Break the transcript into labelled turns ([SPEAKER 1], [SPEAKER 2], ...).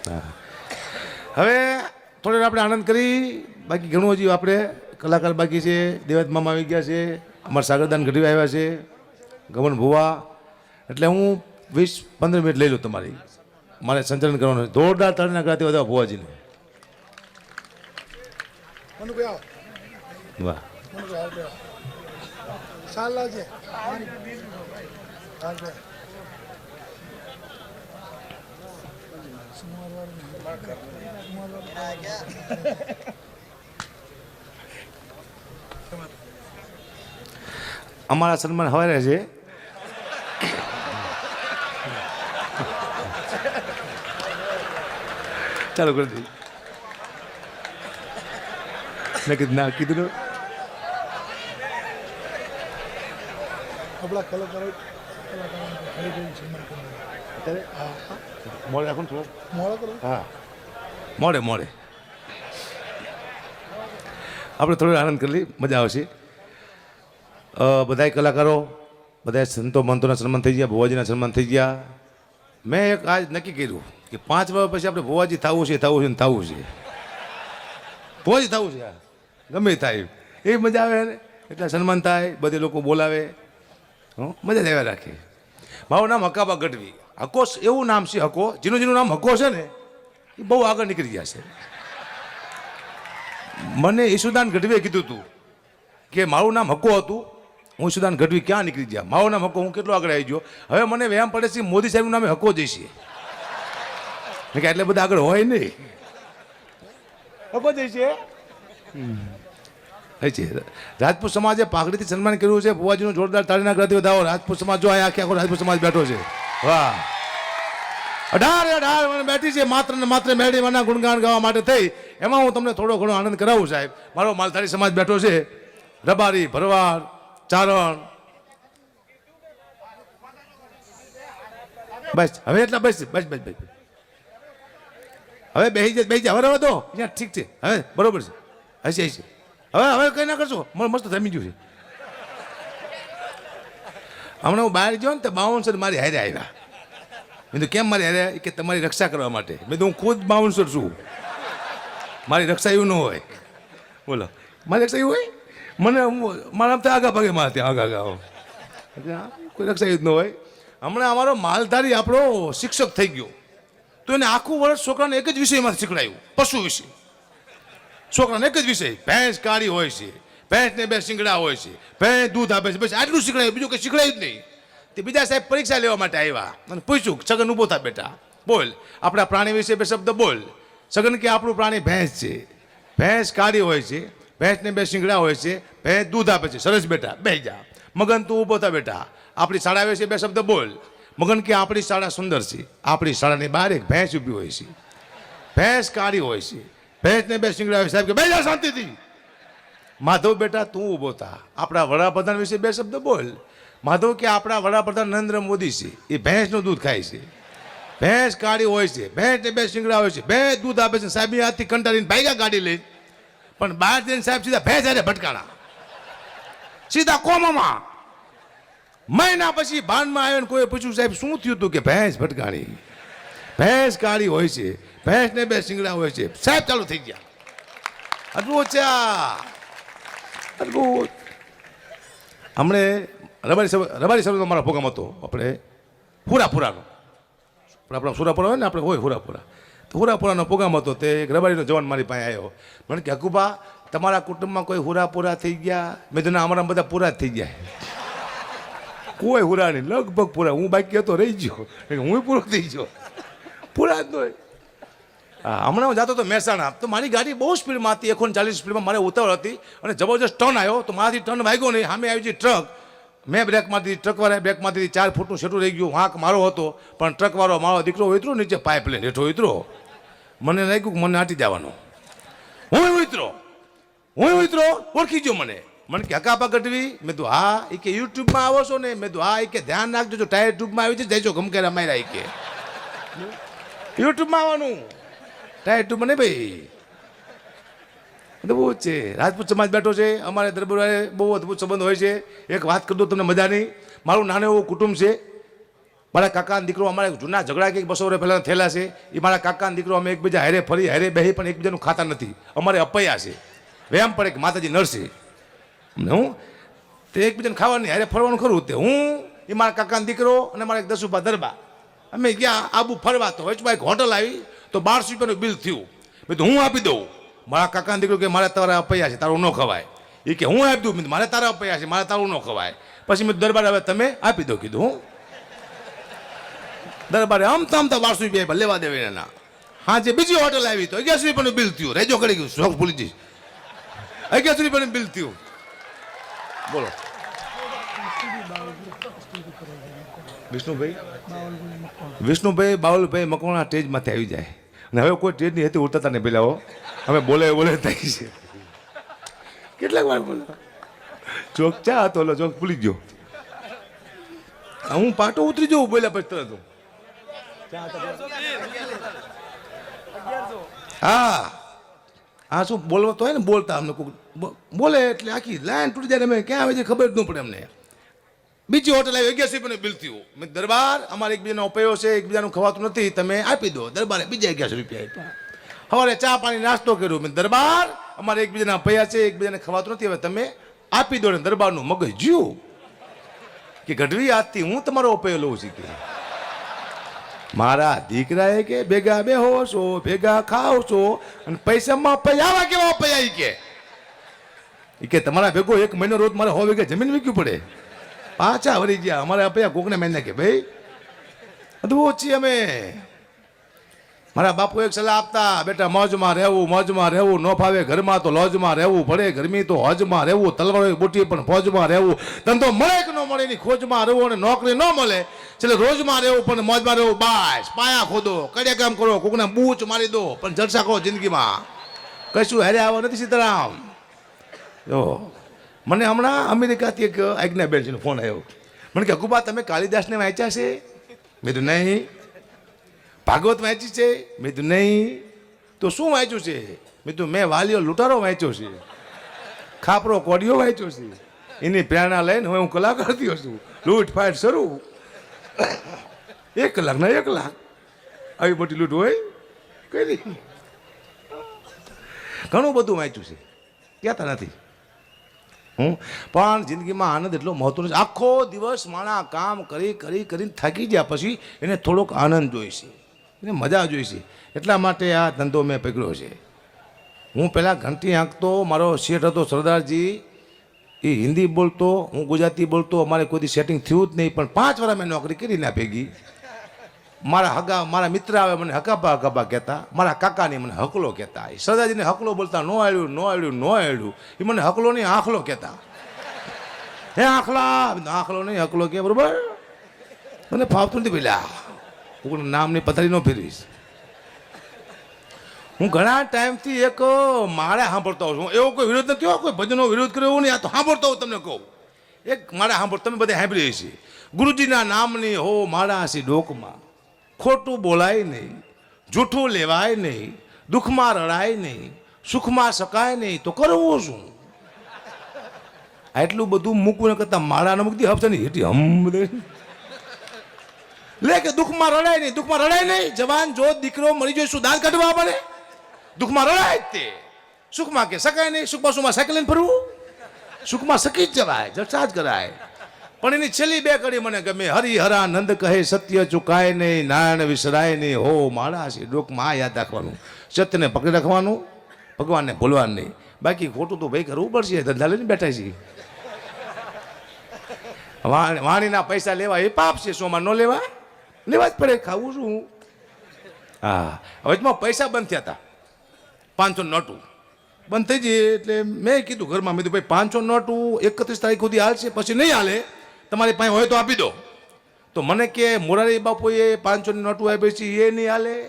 [SPEAKER 1] હવે થોડી વાર આપણે આનંદ કરી, બાકી ઘણું હજી આપણે કલાકાર બાકી છે. દેવત મામા આવી ગયા છે, અમારા સાગરદાન ગઢવી આવ્યા છે, ગમન ભુવા. એટલે હું 20-15 મિનિટ લઈ લઉં તમારી, મારે સંચાલન કરવાનું. જોરદાર તાળીના કરાતી બધા ભુવાજીને. વાહ અમારા સન્માન હવારે છે. ચાલો કરી દઈ. મેં કીધું ના કીધું મોડે રાખો થોડો. હા મોડે મોડે આપણે થોડો આનંદ કરી લઈ, મજા આવશે. બધાય કલાકારો, બધા સંતો મંતોના સન્માન થઈ ગયા, ભુવાજીના સન્માન થઈ ગયા. મેં એક આજ નક્કી કર્યું કે 5 વર્ષ પછી આપણે ભુવાજી થવું છે, થવું છે ને થવું છે. ભુવાજી થવું છે, ગમે થાય એ મજા આવે ને, એટલે સન્માન થાય, બધે લોકો બોલાવે, મજા જ આવ્યા રાખે. મારું નામ હકાબા ગઢવી. હકો એવું નામ છે, હકો જેનું નામ હકો છે ને એ બહુ આગળ નીકળી ગયા છે. મને ઈશુદાન ગઢવીએ કીધું હતું કે મારું નામ હકો હતું, હું ઈશુદાન ગઢવી ક્યાં નીકળી ગયા, મારું નામ હકો, હું કેટલો આગળ આવી ગયો. હવે મને વ્યાયામ પડે છે મોદી સાહેબનું નામે હકો જઈશે. મેં કે એટલે બધા આગળ હોય નહીં, હકો જઈશે. રાજપૂત સમાજે પાઘડીથી સન્માન કર્યું છે. ભુવાજીનું જોરદાર તાળીના ગળાથી વધાવો. રાજપૂત સમાજ જો આખે આખો રાજપૂત સમાજ બેઠો છે. વાહ 18 મને બેઠી છે માત્ર ને માત્ર મેળીમાંના ગુણગાન ગાવા માટે થઈ. એમાં હું તમને થોડો ઘણો આનંદ કરાવું સાહેબ. મારો માલધારી સમાજ બેઠો છે, રબારી, ભરવાડ, ચારણ. બસ હવે એટલા બસ બસ બસ બસ હવે બેસી જાય હવે તો અહીંયા ઠીક છે, હવે બરોબર છે, હશે હશે. હવે કંઈ ના કરશો, મને મસ્ત થમી ગયું છે. હમણાં હું બહાર ગયો ને તો બાઉન્સર મારી હારે આવ્યા. મેં તો કેમ મારી હારે? કે તમારી રક્ષા કરવા માટે. મેં તો હું ખુદ બાઉન્સર છું, મારી રક્ષા એવું ન હોય. બોલો મારી રક્ષા એવું હોય? મને મારા તો આગા ભાગે મારા ત્યાં આગા કોઈ રક્ષા એવું જ ન હોય. હમણાં અમારો માલધારી આપણો શિક્ષક થઈ ગયો, તો એને આખું વર્ષ છોકરાને એક જ વિષયમાં શીખડાયું, પશુ વિશે. છોકરાને એક જ વિષય, ભેંસ કાળી હોય છે, ભેંસને 2 શિંગડા હોય છે, ભેંસ દૂધ આપે છે, બસ આટલું શીખડાયું, બીજું કંઈ શીખડાયું જ નહીં. તે બીજા સાહેબ પરીક્ષા લેવા માટે આવ્યા અને પૂછ્યું, સગન ઊભો થા બેટા, બોલ આપણા પ્રાણી વિશે 2 શબ્દ બોલ. સગન કે આપણું પ્રાણી ભેંસ છે, ભેંસ કાળી હોય છે, ભેંસને 2 શિંગડા હોય છે, ભેંસ દૂધ આપે છે. સરસ બેટા, બેસી જા. મગન તું ઊભો થા બેટા, આપણી શાળા વિશે 2 શબ્દ બોલ. મગન કે આપણી શાળા સુંદર છે, આપણી શાળાની બહાર એક ભેંસ ઊભી હોય છે, ભેંસ કાળી હોય છે, ભેંસને 2 શિંગડા હોય. સાહેબ કે બેસી જા શાંતિથી. માધવ બેટા તું ઊભો થા, આપણા વડાપ્રધાન વિશે 2 શબ્દ બોલ. માધવ કે આપણા વડાપ્રધાન નરેન્દ્ર મોદી છે, એ ભેંસનું દૂધ ખાય છે, ભેંસ કાળી હોય છે, ભેંસને 2 શિંગડા હોય છે, ભેંસ દૂધ આપે છે. સાહેબ હાથથી કંટાળીને ભાગ્યા ગાડી લઈ, પણ બહાર જઈને સાહેબ સીધા ભેંસ હારે ભટકાણા, સીધા કોમામાં. મહિના પછી ભાનમાં આવ્યો ને કોઈ પૂછ્યું, સાહેબ શું થયું હતું? કે ભેંસ ભટકાણી, ભેંસ કાળી હોય છે, ભેંસને 2 શિંગડા હોય છે. સાહેબ ચાલુ થઈ ગયા. અદભુત છે આ, અદભુત. હમણે રબારી સરોનો મારો પ્રોગ્રામ હતો, આપણે હુરાપુરાનો, આપણા સુરાપુરા હોય ને, આપણે હોય હુરાપુરા, તો હુરાપુરાનો પ્રોગ્રામ હતો. તે એક રબારીનો જવાન મારી પાસે આવ્યો, મને કે હકુબા તમારા કુટુંબમાં કોઈ હુરાપુરા થઈ ગયા? મેં તો ના, અમારા બધા પૂરા જ થઈ ગયા. કોઈ હુરા નહીં, લગભગ પૂરા. હું બાકી હતો, રહી ગયો, હું પૂરો થઈ ગયો, પૂરા જ નહીં. હા, હમણાં હું જતો હતો મહેસાણા, તો મારી ગાડી બહુ સ્પીડમાં હતી, 140 સ્પીડમાં. મારે ઉતાવળ હતી અને જબરજસ્ત ટર્ન આવ્યો, તો મારાથી ટર્ન વાગ્યો નહીં. સામે આવી ગઈ ટ્રક, મેં બ્રેક મારી દીધી, ટ્રકવાળાએ બ્રેક મારી દીધી. 4 ફૂટનું છેટું રહી ગયું, વાંક મારો હતો, પણ ટ્રકવાળો મારો દીકરો ઉતરો નીચે, પાઇપલાઇન હેઠો ઉતરો. મને લાગ્યું કે મને આટી જવાનો. હું ઉતરો, ઓળખી ગયો મને. મને કે હકાબા ગઢવી? મેં તો હા. એ કે યુટ્યુબમાં આવો છો ને? મેં તો હા. એ કે ધ્યાન રાખજો, જો ટાયર ટ્યુબમાં આવી જાય જઈજો ગમકેરા માર્યા. એ કે યુટ્યુબમાં આવવાનું, ટાયર ટ્યુબ મને ભાઈ. અદભુત છે. રાજપૂત સમાજ બેઠો છે, અમારે દરબારે બહુ અદભુત સંબંધ હોય છે. એક વાત કરી દઉં તમને મજા નહીં. મારું નાનું એવું કુટુંબ છે, મારા કાકાનો દીકરો અમારે જૂના ઝઘડા કંઈક 200 વર્ષ પહેલાં થયેલા છે. એ મારા કાકાનો દીકરો અમે એકબીજા હારે ફરી હારે બેહી પણ એકબીજાનું ખાતા નથી. અમારે અપૈયા છે. વેમ પડે કે માતાજી નરશે. હું તે એકબીજાને ખાવાની હારે ફરવાનું ખરું. તે હું એ મારા કાકાનો દીકરો અને મારા એક દસુભા દરબા અમે ગયા આબુ ફરવા. તો વચમાં એક હોટલ આવી તો 1200 રૂપિયાનું બિલ થયું. મેં તો હું આપી દઉં. મારા કાકાનો દીકરો કે મારે તારા અપૈયા છે, તારું ન ખવાય. એ કે હું આપી દઉં. મારે તારા અપૈયા છે, મારે તારું ન ખવાય. પછી મેં દરબાર હવે તમે આપી દો કીધું. હું દરબારે આમતા 1200 રૂપિયા લેવા દેવે ના. હા જે બીજી હોટલ આવી તો 1100 રૂપિયાનું બિલ થયું. રેજો કરી ગયું શોખ ભૂલી જઈશ. 1100 રૂપિયાનું બિલ થયું. બોલો વિષ્ણુભાઈ બાવલભાઈ મકવાણા સ્ટેજમાંથી આવી જાય અને હવે કોઈ સ્ટેજની હતી ઉતરતા ને પેલા અમે બોલે થઈ છે. કેટલાક વાર બોલો ચોક ચા હતો ચોક ભૂલી ગયો. હું પાટો ઉતરી જવું બોલ્યા પછી તરત. હા શું બોલવા તો હોય ને બોલતા અમને બોલે એટલે આખી લાઈન તૂટી જાય. અમે ક્યાં આવે છે ખબર જ ન પડે અમને. બીજી હોટલ આવી 1100 રૂપિયાનું બિલ થયું. મેં દરબાર અમારે એકબીજાનો અપૈયો છે, એકબીજાનું ખવાતું નથી, તમે આપી દો. દરબારે બીજા 1100 રૂપિયા આપ્યા. સવારે ચા પાણી નાસ્તો કર્યો. મેં દરબાર અમારે એકબીજાના અપૈયા છે, એકબીજાને ખવાતું નથી, હવે તમે આપી દો. ને દરબારનું મગજ જ્યું કે ગઢવી આજથી હું તમારો અપૈયો લઉં છું. કે મારા દીકરાએ કે ભેગા બેહો છો, ભેગા ખાઓ છો અને પૈસામાં પૈયા કેવા પૈયા કે તમારા ભેગો 1 મહિનો રોજ મારે 100 વીઘા જમીન વીક્યું પડે. પાછા વળી ગયા. અમારે અપૈયા કોકને મારી નાખે ભાઈ. બધું ઓછી અમે. મારા બાપુ એક સલાહ આપતા, બેટા મોજમાં રહેવું, ન ફાવે ઘરમાં તો લોજમાં રહેવું પડે, ગરમી તો હોજમાં રહેવું, તલવાર બોટી પણ ફોજમાં રહેવું, ધંધો મળે કે ન મળે એની ખોજમાં રહેવું, અને નોકરી ન મળે એટલે રોજમાં રહેવું પણ મોજમાં રહેવું. બાસ પાયા ખોદો, કડે કામ કરો, કોકને બૂચ મારી દો પણ જલસા કરો જિંદગીમાં. કશું હેરે આવો નથી સીતારામ. જો મને હમણાં અમેરિકાથી એક આજ્ઞાબેન ફોન આવ્યો. મને કે અકુબા તમે કાલિદાસને વાંચ્યા છે? મેં તો નહીં. ભાગવત વાંચી છે? મેં તો નહીં. તો શું વાંચ્યું છે? મેં તો મેં વાલીઓ લૂંટારો વાંચ્યો છે, ખાપરો કોડિયો વાંચ્યો છે. એની પ્રેરણા લઈને હું કલાકાર થયો છું. લૂંટફાટ શરૂ 1 કલાકના 1 લાખ. આવી મોટી લૂંટ હોય કઈ? ઘણું બધું વાંચ્યું છે, કહેતા નથી. પણ જિંદગીમાં આનંદ એટલો મહત્વનો છે. આખો દિવસ માણા કામ કરીને થાકી ગયા પછી એને થોડોક આનંદ જોઈશે, એને મજા જોઈશે. એટલા માટે આ ધંધો મેં પકડ્યો છે. હું પહેલાં ઘંટી આંકતો, મારો શેઠ હતો સરદારજી, એ હિન્દી બોલતો, હું ગુજરાતી બોલતો. અમારે કોઈ સેટિંગ થયું જ નહીં. પણ 5 વર્ષ મેં નોકરી કરી ના ભેગી. મારા મિત્ર આવે મને હકાબા કહેતા, મારા કાકાની મને હકલો કહેતા. એ સરદારજીને હકલો બોલતા ન આવડ્યું. એ મને હકલો નહીં આંખલો કહેતા. હે આંખલો નહીં હકલો કે બરોબર. મને ફાવતું નથી પેલા. હું નામની પથારી ન ફેરવીશ. હું ઘણા ટાઈમથી એક માળા સાંભળતો હોઉં છું. એવો કોઈ વિરોધ નથી થયો, કોઈ ભજનનો વિરોધ કર્યો એવું નહીં. આ તો સાંભળતો હોઉં તમને કહું. એક માળા સાંભળ, તમે બધા સાંભળી છે. ગુરુજીના નામની હો માળા છે ડોકમાં, ખોટું બોલાય નહીં, જૂઠું લેવાય નહીં, દુઃખમાં રડાય નહીં, સુખમાં શકાય નહીં, તો કરવું શું? આટલું બધું મૂકવું ને કરતા માળા ન મૂકતી હફતાની હેઠી હમ લે કે દુઃખમાં રડાય નહીં. જવાન જો દીકરો મરી જાય શું દાંત કાઢવા પડે? દુઃખમાં રડાય જ તે. સુખમાં કે શકાય નહીં. સુખમાં સાયકલ લઈને ફરવું? સુખમાં સકી જ જવાય, જલસા જ કરાય. પણ એની છેલ્લી 2 કડી મને ગમે. હરિહરા નંદ કહે સત્ય ચુકાય નહીં, નારાયણ વિસરાય નહીં. હો માળા છે ડોકમાં આ યાદ રાખવાનું, સત્યને પકડી રાખવાનું, ભગવાનને ભૂલવાનું નહીં. બાકી ખોટું તો ભાઈ કરવું પડશે. ધંધા લઈને બેઠા છીએ. વાણીના પૈસા લેવા એ પાપ છે. સોમાં ન લેવા જ પડે. ખાવું શું? હા વચમાં પૈસા બંધ થયા હતા. 500 નોટું બંધ થઈ જઈએ એટલે મેં કીધું ઘરમાં, મેં કીધું ભાઈ 500 નોટું 31 તારીખ સુધી હાલશે, પછી નહીં હાલે, તમારી પાસે હોય તો આપી દો. તો મને કે મોરારી બાપુએ 500ની નોટું આપી છે, એ નહીં હાલે.